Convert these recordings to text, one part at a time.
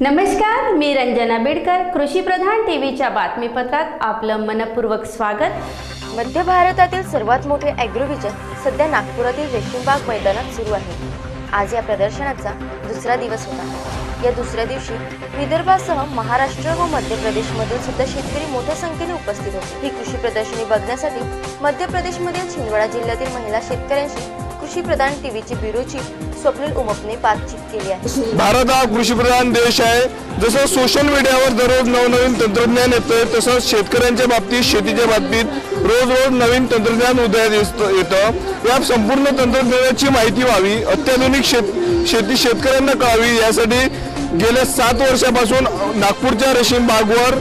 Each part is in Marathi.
नमस्कार, मी रंजना बेडकर. कृषी प्रधान टीव्हीच्या बातमीपत्रात आपलं मनपूर्वक स्वागत. मध्य भारतातील सर्वात मोठे ॲग्रोव्हिजन सध्या नागपुरातील रेशीमबाग मैदानात सुरू आहे. आज या प्रदर्शनाचा दुसरा दिवस होता. या दुसऱ्या दिवशी विदर्भासह महाराष्ट्र व मध्य प्रदेशमधील सुद्धा शेतकरी मोठ्या संख्येने उपस्थित होते. ही कृषी प्रदर्शनी बघण्यासाठी मध्य प्रदेशमधील छिंदवाडा जिल्ह्यातील महिला शेतकऱ्यांशी कृषी प्रधान टीव्हीची ब्युरो चीफ स्वप्नील उमपने बातचीत केली आहे. भारत हा कृषी प्रधान देश आहे. जसं सोशल मीडियावर दररोज नवनवीन तंत्रज्ञान येतं, तसंच शेतकऱ्यांच्या बाबतीत, शेतीच्या बाबतीत रोज नवीन तंत्रज्ञान उदयास येतं. या संपूर्ण तंत्रज्ञानाची माहिती व्हावी, अत्याधुनिक शेती शेतकऱ्यांना कळावी, यासाठी गेल्या 7 वर्षापासून नागपूरच्या रेशीम बागवर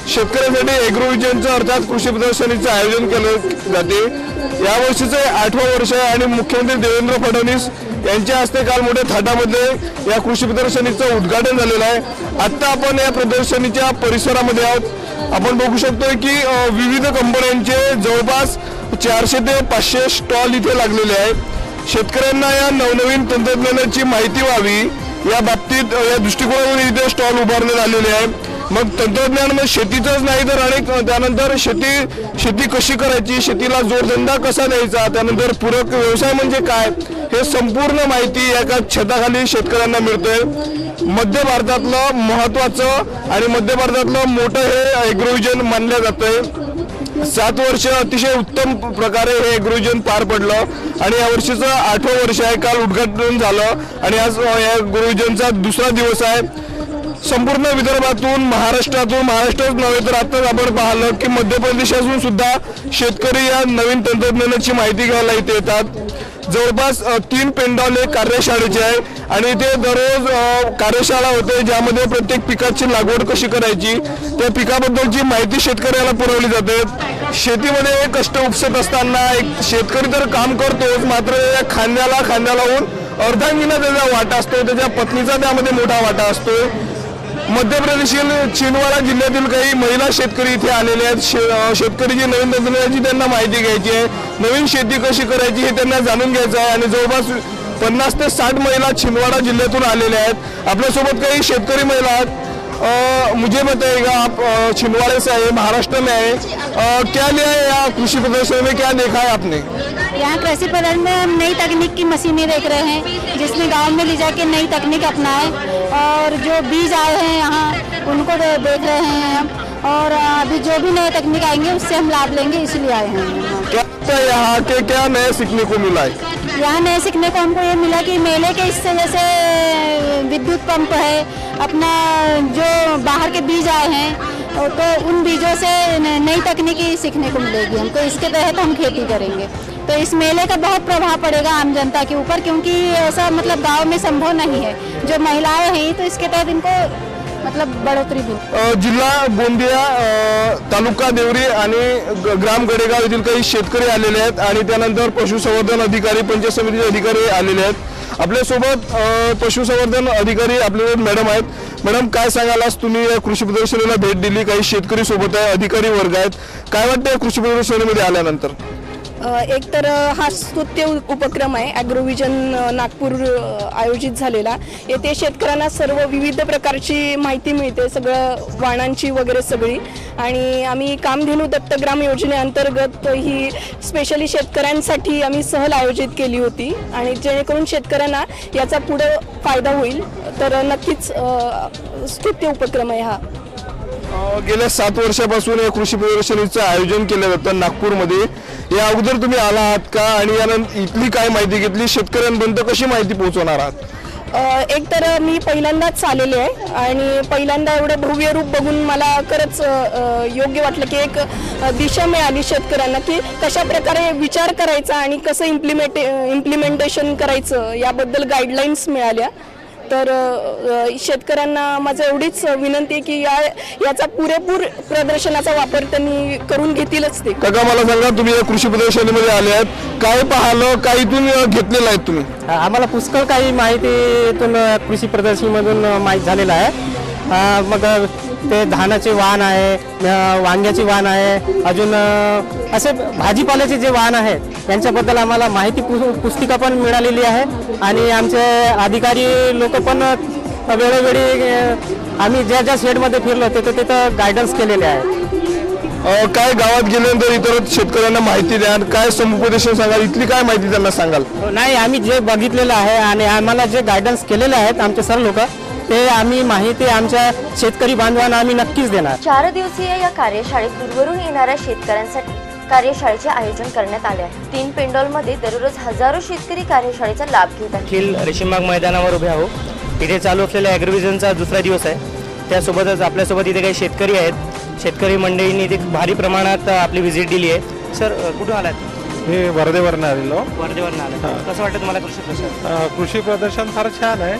शेतकऱ्यांसाठी ॲग्रोव्हिजनचं अर्थात कृषी प्रदर्शनीचं आयोजन केले जाते. या वर्षीचे 8वं वर्ष आहे आणि मुख्यमंत्री देवेंद्र फडणवीस यांच्या हस्ते काल मोठ्या थाटामध्ये या कृषी प्रदर्शनीचं उद्घाटन झालेलं आहे. आत्ता आपण या प्रदर्शनीच्या परिसरामध्ये आहोत. आपण बघू शकतो की विविध कंपन्यांचे जवळपास 400 ते 500 स्टॉल इथे लागलेले आहेत. शेतकऱ्यांना या नवनवीन तंत्रज्ञानाची माहिती व्हावी या बाबतीत या दृष्टिकोनातून इथे स्टॉल उभारण्यात आलेले आहे. मग तंत्रज्ञान म्हणजे शेतीचंच नाही तर अनेक त्यानंतर शेती कशी करायची, शेतीला जोडधंदा कसा द्यायचा, त्यानंतर पूरक व्यवसाय म्हणजे काय, हे संपूर्ण माहिती एका छताखाली शेतकऱ्यांना मिळतंय. मध्य भारतातलं महत्त्वाचं आणि मध्य भारतातलं मोठं हे ॲग्रोव्हिजन मानलं जातंय. 7 वर्ष अतिशय उत्तम प्रकारे हे ॲग्रोव्हिजन पार पडलं आणि या वर्षीचं 8वं वर्ष आहे. काल उद्घाटन झालं आणि आज या ॲग्रोव्हिजनचा दुसरा दिवस आहे. संपूर्ण विदर्भातून, महाराष्ट्राच नव्हे तर आताच आपण पाहिलं की मध्य प्रदेशातून सुद्धा शेतकरी या नवीन तंत्रज्ञानाची माहिती घ्यायला इथे येतात. जवळपास 3 पेंडॉल हे कार्यशाळेचे आहे आणि इथे दररोज कार्यशाळा होते, ज्यामध्ये प्रत्येक पिकाची लागवड कशी करायची, त्या पिकाबद्दलची माहिती शेतकऱ्याला पुरवली जाते. शेतीमध्ये कष्ट उपसत असताना एक शेतकरी तर काम करतोच, मात्र या खांद्याला होऊन अर्धांगिना त्याचा वाटा असतो, त्याच्या पत्नीचा त्यामध्ये मोठा वाटा असतो. मध्य प्रदेशातील छिंदवाडा जिल्ह्यातील काही महिला शेतकरी इथे आलेले आहेत. शेतकरीची नवीन तंत्रज्ञानाची त्यांना माहिती घ्यायची आहे, नवीन शेती कशी करायची हे त्यांना जाणून घ्यायचं आहे आणि जवळपास 50 ते 60 महिला छिंदवाडा जिल्ह्यातून आलेल्या आहेत. आपल्यासोबत काही शेतकरी महिला आहेत. मुझे बताइएगा, आप छिंदवाड़े से आए, महाराष्ट्र में आए, क्या लिया है यहाँ कृषि प्रदर्शन में, क्या देखा है आपने? यहाँ कृषि प्रदर्शन में हम नई तकनीक की मशीनें देख रहे हैं, जिसमें गांव में ले जाके नई तकनीक अपनाए और जो बीज आए हैं यहाँ उनको देख रहे हैं हम, और अभी जो भी नए तकनीक आएंगे उससे हम लाभ लेंगे, इसलिए आए हैं. क्या यहाँ के क्या नए सीखने को मिला है? यहाँ नए सीखने को हमको ये मिला कि मेले के इससे जैसे विद्युत पंप है, अपना जो बाहर के बीज आए हैं तो उन बीजों से नई तकनीकी सीखने को मिलेगी हमको. इसके तहत हम खेती करेंगे तो इस मेले का बहुत प्रभाव पड़ेगा आम जनता के ऊपर, क्योंकि ऐसा मतलब गांव में संभव नहीं है. जो महिलाएं हैं तो इसके तहत इनको मतलब बढ़ोतरी भी. जिल्हा गोंदिया, तालुका देवरी आणि ग्राम गडेगाव येथील काही शेतकरी आलेले आहेत आणि त्यानंतर पशुसंवर्धन अधिकारी, पंचायत समितीचे अधिकारी आलेले आहेत. आपल्यासोबत पशुसंवर्धन अधिकारी आपले मॅडम आहेत. मॅडम, काय सांगाल, आज तुम्ही या कृषी प्रदर्शनीला भेट दिली, काही शेतकरी सोबत आहे, अधिकारी वर्ग आहेत, काय वाटतं कृषी प्रदर्शनीमध्ये आल्यानंतर? एक तर हा स्तुत्य उपक्रम आहे ॲग्रोव्हिजन नागपूर आयोजित झालेला. येथे शेतकऱ्यांना सर्व विविध प्रकारची माहिती मिळते, सगळं वाणांची वगैरे सगळी. आणि आम्ही कामधेनू दत्तग्राम योजनेअंतर्गत ही स्पेशली शेतकऱ्यांसाठी आम्ही सहल आयोजित केली होती आणि जेणेकरून शेतकऱ्यांना याचा पुढे फायदा होईल. तर नक्कीच स्तुत्य उपक्रम आहे हा. गेल्या 7 वर्षापासून या कृषी प्रदर्शनीचं आयोजन केलं जातं नागपूरमध्ये. या अगोदर तुम्ही आला आहात का आणि यानंतर इथली काय माहिती घेतली, शेतकऱ्यांपर्यंत कशी माहिती पोहोचवणार आहात? एक तर मी पहिल्यांदाच आलेले आहे आणि पहिल्यांदा एवढं भव्य रूप बघून मला खरंच योग्य वाटलं की एक दिशा मिळाली शेतकऱ्यांना की कशा प्रकारे विचार करायचा आणि कसं इम्प्लिमेंटेशन करायचं याबद्दल गाईडलाईन्स मिळाल्या. तर शेतकऱ्यांना माझं एवढीच विनंती आहे की याचा पुरेपूर प्रदर्शनाचा वापर त्यांनी करून घेतीलच. ते काका, मला सांगा, तुम्ही या कृषी प्रदर्शनीमध्ये आले आहेत, काय पाहिलं, काय इथून घेतलेलं आहे तुम्ही? आम्हाला पुष्कळ काही माहितीतून कृषी प्रदर्शनीमधून माहीत झालेलं आहे. मग ते धानाचे वाण आहे, वांग्याचे वाण आहे, अजून असे भाजीपाल्याचे जे वाण आहेत त्यांच्याबद्दल आम्हाला माहिती पुस्तिका पण मिळालेली आहे आणि आमचे अधिकारी लोक पण वेळोवेळी आम्ही ज्या ज्या शेडमध्ये फिरलो तिथं तिथं गायडन्स केलेले आहे. काय गावात गेल्यानंतर इतर शेतकऱ्यांना माहिती द्या, काय समुपदेशन सांगाल, इथली काय माहिती त्यांना सांगाल? नाही, आम्ही जे बघितलेलं आहे आणि आम्हाला जे गायडन्स केलेले आहेत आमचे सर लोक, ते आम्ही माहिती आमच्या शेतकरी बांधवांना आम्ही नक्कीच देणार. 4 दिवसीय या कार्यशाळेत दूरवरून येणाऱ्या शेतकऱ्यांसाठी कार्यशाळेचे आयोजन करण्यात आले आहे. 3 पेंडॉलमध्ये दररोज हजारो शेतकरी कार्यशाळेचा लाभ घेत आहेत. अखिल रेशीमबाग मैदानावर उभे आहो. इथे चालू असलेल्या ॲग्रोव्हिजनचा दुसरा दिवस आहे. त्यासोबतच आपल्यासोबत इथे काही शेतकरी आहेत. शेतकरी मंडळींनी इथे भारी प्रमाणात आपली व्हिजिट दिली आहे. सर, कुठून आलात? मी वर्धेवरून आलेलो. वर्धेवरून आलात. कसं वाटतं तुम्हाला कृषी प्रदर्शन? कृषी प्रदर्शन फार छान आहे.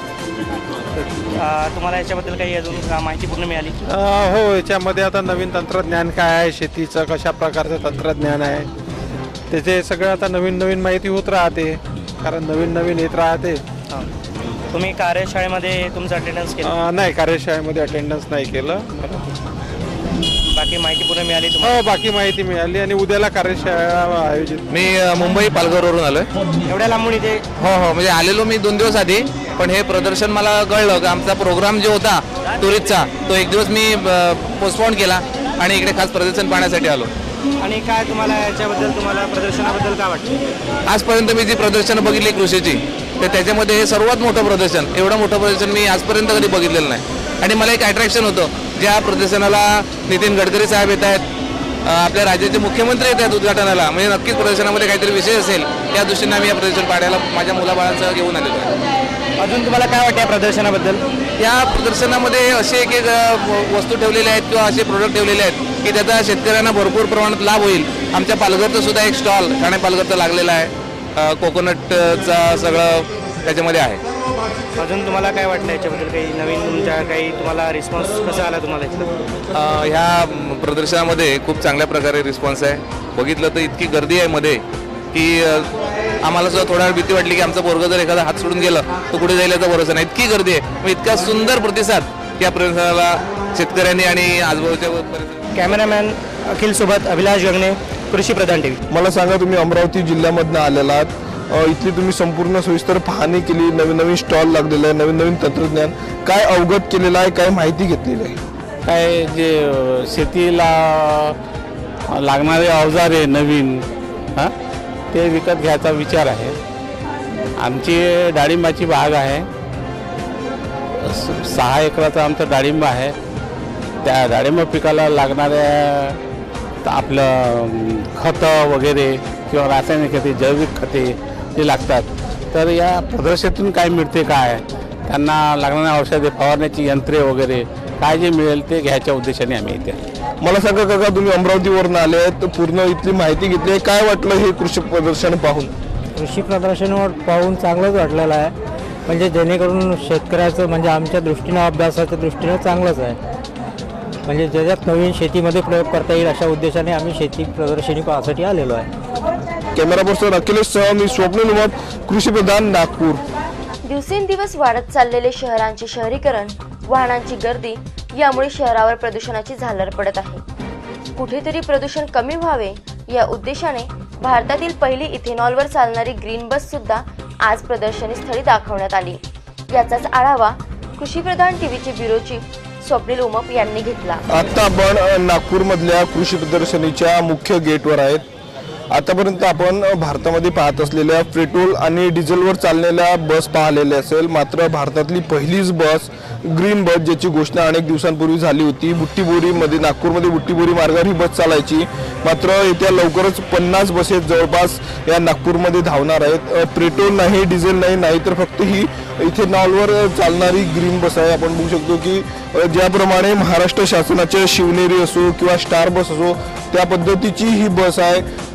तुम्हाला याच्याबद्दल काही अजून माहिती पूर्ण मिळाली? हो, याच्यामध्ये आता नवीन तंत्रज्ञान काय आहे, शेतीचं कशा प्रकारचं तंत्रज्ञान आहे, त्याचे सगळं आता नवीन नवीन माहिती होत राहते, कारण नवीन नवीन येत राहते. तुम्ही कार्यशाळेमध्ये तुमचं अटेंडन्स केलं? नाही, कार्यशाळेमध्ये अटेंडन्स नाही केलं. बाकी माहिती पूर्ण मिळाली तुम्हाला? हो, बाकी माहिती मिळाली आणि उद्याला कार्यशाळा आयोजित. मी मुंबई पालघरवरून आलोय. एवढ्या लांबून इथे? हो, म्हणजे आलेलो मी 2 दिवस आधी, पण हे प्रदर्शन मला कळलं की आमचा प्रोग्राम जो होता टुरिस्टचा तो 1 दिवस मी पोस्टपोन केला आणि इकडे खास प्रदर्शन पाहण्यासाठी आलो. आणि काय तुम्हाला याच्याबद्दल, तुम्हाला प्रदर्शनाबद्दल काय वाटतं? आजपर्यंत मी जी प्रदर्शनं बघितली कृषीची, तर त्याच्यामध्ये हे सर्वात मोठं प्रदर्शन, एवढं मोठं प्रदर्शन मी आजपर्यंत कधी बघितलेलं नाही. आणि मला एक अट्रॅक्शन होतं, ज्या प्रदर्शनाला नितीन गडकरी साहेब येत आहेत, आपल्या राज्याचे मुख्यमंत्री येत आहेत उद्घाटनाला, म्हणजे नक्कीच प्रदर्शनामध्ये काहीतरी विषय असेल, त्या दृष्टीने आम्ही या प्रदर्शन पाहायला माझ्या मुलाबाळांसह घेऊन आलेलो आहे. अजून तुम्हाला काय वाटतं या प्रदर्शनाबद्दल? या प्रदर्शनामध्ये असे एक वस्तू ठेवलेल्या आहेत किंवा असे प्रोडक्ट ठेवलेले आहेत की त्याचा शेतकऱ्यांना भरपूर प्रमाणात लाभ होईल. आमच्या पालघरचं सुद्धा एक स्टॉल ठाणे पालघरचं लागलेला आहे. कोकोनटचा सगळं त्याच्यामध्ये आहे. अजून तुम्हाला काय वाटतं याच्याबद्दल? काही नवीन तुमच्या काही तुम्हाला रिस्पॉन्स कसा आला तुम्हाला इथलं? ह्या प्रदर्शनामध्ये खूप चांगल्या प्रकारे रिस्पॉन्स आहे. बघितलं तर इतकी गर्दी आहे मध्ये की आम्हाला सुद्धा थोडा वेळ भीती वाटली की आमचं पोरगं जर एखादा हात सोडून गेलं तर कुठे जाईल याचा भरोसा नाही. इतकी गर्दी आहे. मग इतका सुंदर प्रतिसाद या प्रदर्शनाला शेतकऱ्यांनी आणि आजूबाजूच्या कॅमेरामॅन अखिल सोबत अभिलाष गंगणे, कृषी प्रधान टीव्ही. मला सांगा, तुम्ही अमरावती जिल्ह्यामधनं आलेला आहात, इथली तुम्ही संपूर्ण सविस्तर पाहणी केली, नवीन नवीन स्टॉल लागलेला आहे, नवीन नवीन तंत्रज्ञान काय अवगत केलेलं आहे, काय माहिती घेतलेली आहे? काय जे शेतीला लागणारे अवजार आहे नवीन, ते विकत घ्यायचा विचार आहे. आमची डाळिंबाची बाग आहे. 6 एकराचा आमचा डाळिंब आहे. त्या डाळिंब पिकाला लागणाऱ्या आपलं खतं वगैरे किंवा रासायनिक खते, जैविक खते जे लागतात, तर या प्रदर्शनातून काय मिळते, काय त्यांना लागणाऱ्या औषधे, फवारण्याची यंत्रे वगैरे काय जे मिळेल ते घ्यायच्या उद्देशाने आम्ही इथे. मला सांगा काका, तुम्ही अमरावतीवरून आले आहेत, पूर्ण इथली माहिती घेतली, काय वाटलं हे कृषी प्रदर्शन पाहून? कृषी प्रदर्शनावर पाहून चांगलंच वाटलेलं आहे. म्हणजे जेणेकरून शेतकऱ्याचं, म्हणजे आमच्या दृष्टीनं, अभ्यासाच्या दृष्टीनं चांगलंच आहे. म्हणजे ज्याच्यात नवीन शेतीमध्ये प्रयोग करता येईल अशा उद्देशाने आम्ही शेती प्रदर्शनी पाहण्यासाठी आलेलो आहे. कॅमेरा पर्सन अखिलेशसह मी स्वप्नील उमप, कृषी प्रधान, नागपूर. दिवसेंदिवस वाढत चाललेले शहरांचे शहरीकरण, वाहनांची गर्दी यामुळे शहरावर प्रदूषणाची झालर पडत आहे. कुठेतरी प्रदूषण कमी व्हावे या उद्देशाने भारतातील पहिली इथेनॉलवर चालणारी ग्रीन बस सुद्धा आज प्रदर्शनी स्थळी दाखवण्यात आली. याचाच आढावा कृषीप्रधान टीव्हीचे ब्युरो चीफ स्वप्नील उमप यांनी घेतला. आता आपण नागपूरमधल्या कृषी प्रदर्शनीच्या मुख्य गेटवर आहेत. आतापर्यंत आपण भारतामध्ये पाहत असलेल्या पेट्रोल आणि डिझेलवर चाललेल्या बस पाहिलेल्या असेल, मात्र भारतातली पहिलीच बस ग्रीन बस, ज्याची घोषणा अनेक दिवसांपूर्वी झाली होती. बुट्टीबोरीमध्ये, नागपूरमध्ये बुट्टीबोरी मार्गावर ही बस चालायची, मात्र येत्या लवकरच 50 बसेस जवळपास या नागपूरमध्ये धावणार आहेत. पेट्रोल नाही, डिझेल नाही, नाहीतर फक्त ही इथेनॉलवर चालणारी ग्रीन बस आहे. आपण बघू शकतो की ज्याप्रमाणे महाराष्ट्र शासनाच्या शिवनेरी असो किंवा स्टार बस असो, त्या पद्धतीची ही बस आहे.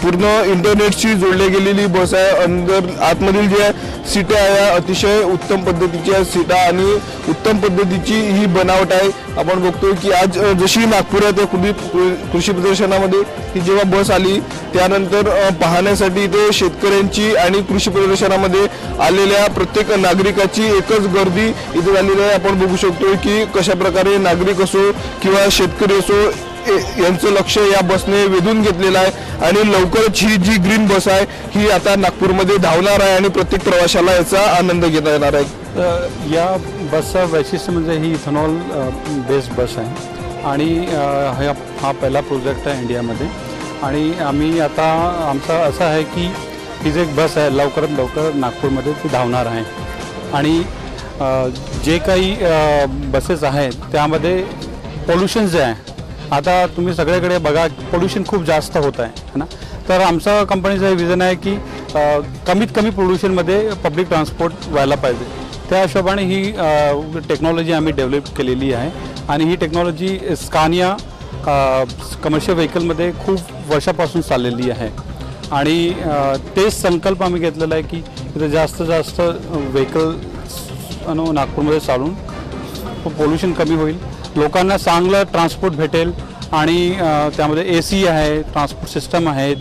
पूर्ण इंटरनेटशी जोडली गेलेली बस आहे. आतमधील ज्या सीटा आहे अतिशय उत्तम पद्धतीच्या सीटा आणि उत्तम पद्धतीची ही बनावट आहे. आपण बघतोय की आज जशी नागपुरात कृषी प्रदर्शनामध्ये ही जेव्हा बस आली, त्यानंतर पाहण्यासाठी इथे शेतकऱ्यांची आणि कृषी प्रदर्शनामध्ये आलेल्या प्रत्येक नागरिकाची एकच गर्दी इथे झालेली आहे. आपण बघू शकतो की कशा प्रकारे नागरिक असो किंवा शेतकरी असो, यांचं लक्ष या बसने वेधून घेतलेलं आहे. आणि लवकरच ही जी ग्रीन बस आहे ही आता नागपूरमध्ये धावणार आहे आणि प्रत्येक प्रवाशाला याचा आनंद घेता येणार आहे. या बसचं वैशिष्ट्य म्हणजे ही इथेनॉल बेस्ड बस आहे आणि हा पहिला प्रोजेक्ट आहे इंडियामध्ये. आणि आम्ही आता आमचा असं आहे की ही जी एक बस आहे लवकरात लवकर नागपूरमध्ये ती धावणार आहे. आणि जे काही बसेस आहेत त्यामध्ये पोल्युशन जे आहे, आता तुम्ही सगळीकडे बघा पोल्युशन खूप जास्त होत आहे ना. तर आमचं कंपनीचं विजन आहे की कमीत कमी पोल्युशनमध्ये पब्लिक ट्रान्सपोर्ट व्हायला पाहिजे. त्या हिशोबाने ही टेक्नॉलॉजी आम्ही डेव्हलप केलेली आहे. आणि ही टेक्नॉलॉजी स्कानिया कमर्शियल व्हेकलमध्ये खूप वर्षापासून चाललेली आहे. आणि तेच संकल्प आम्ही घेतलेला आहे की इथे जास्त व्हेकल नागपूरमध्ये चालून पोल्युशन कमी होईल, लोकांना चांगलं ट्रान्सपोर्ट भेटेल आणि त्यामध्ये AC आहे, ट्रान्सपोर्ट सिस्टम आहेत,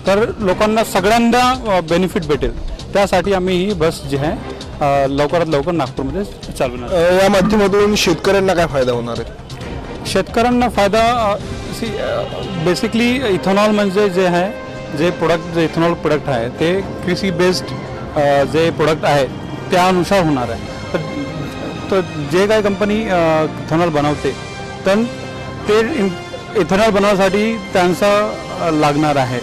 तर लोकांना सगळ्यांना बेनिफिट भेटेल. त्यासाठी आम्ही ही बस जी आहे लवकरात लवकर नागपूरमध्ये चालवणार. या माध्यमातून शेतकऱ्यांना काय फायदा होणार आहे? शेतकऱ्यांना फायदा बेसिकली इथेनॉल म्हणजे जे आहे जे इथेनॉल प्रोडक्ट आहे ते कृषी बेस्ड जे प्रोडक्ट आहे त्यानुसार होणार आहे. तर जे काही कंपनी इथेनॉल बनवते तर ते इथेनॉल बनवण्यासाठी त्यांचा लागणार आहे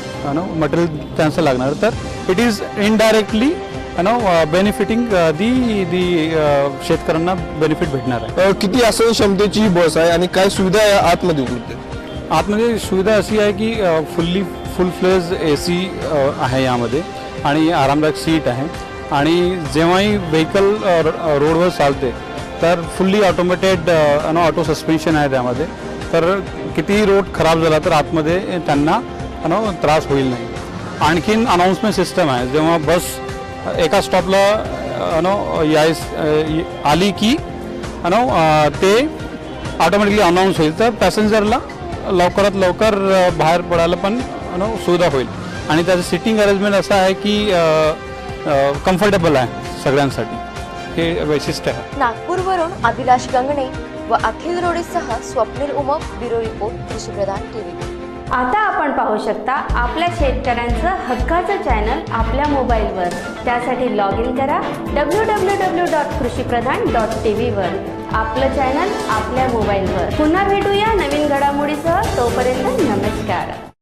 मटेरियल त्यांचं लागणार. तर इट इज इनडायरेक्टली बेनिफिटिंग दी शेतकऱ्यांना बेनिफिट भेटणार आहे. किती आसन क्षमतेची ही बस आहे आणि काय सुविधा आहे आतमध्ये उपलब्ध आहे? आतमध्ये सुविधा अशी आहे की फुल फ्लेज AC आहे यामध्ये आणि आरामदायक सीट आहे. आणि जेव्हाही व्हेकल रोडवर चालते तर फुल्ली ऑटोमेटेड ऑटो सस्पेन्शन आहे त्यामध्ये. तर कितीही रोड खराब झाला तर आतमध्ये त्यांना त्रास होईल नाही. आणखीन अनाऊन्समेंट सिस्टम आहे, जेव्हा बस एका स्टॉपला आली की ते ऑटोमॅटिकली अनाऊन्स होईल, तर पॅसेंजरला लवकरात लवकर बाहेर पडायला पण सुविधा होईल. आणि त्याचं सिटिंग अरेंजमेंट असं आहे की कम्फर्टेबल आहे सगळ्यांसाठी, हे वैशिष्ट्य आहे. नागपूरवरून अभिलाष गंगणे व अखिल रोडेसह स्वप्नील उमप, ब्युरो रिपोर्ट, कृषीप्रधान TV. आता आपण पाहू शकता आपल्या शेतकऱ्यांचं हक्काचं चॅनल आपल्या मोबाईलवर. त्यासाठी लॉग इन करा www.कृषीप्रधान.tv वर. आपलं चॅनल आपल्या मोबाईलवर. पुन्हा भेटूया नवीन घडामोडीसह. तोपर्यंत नमस्कार.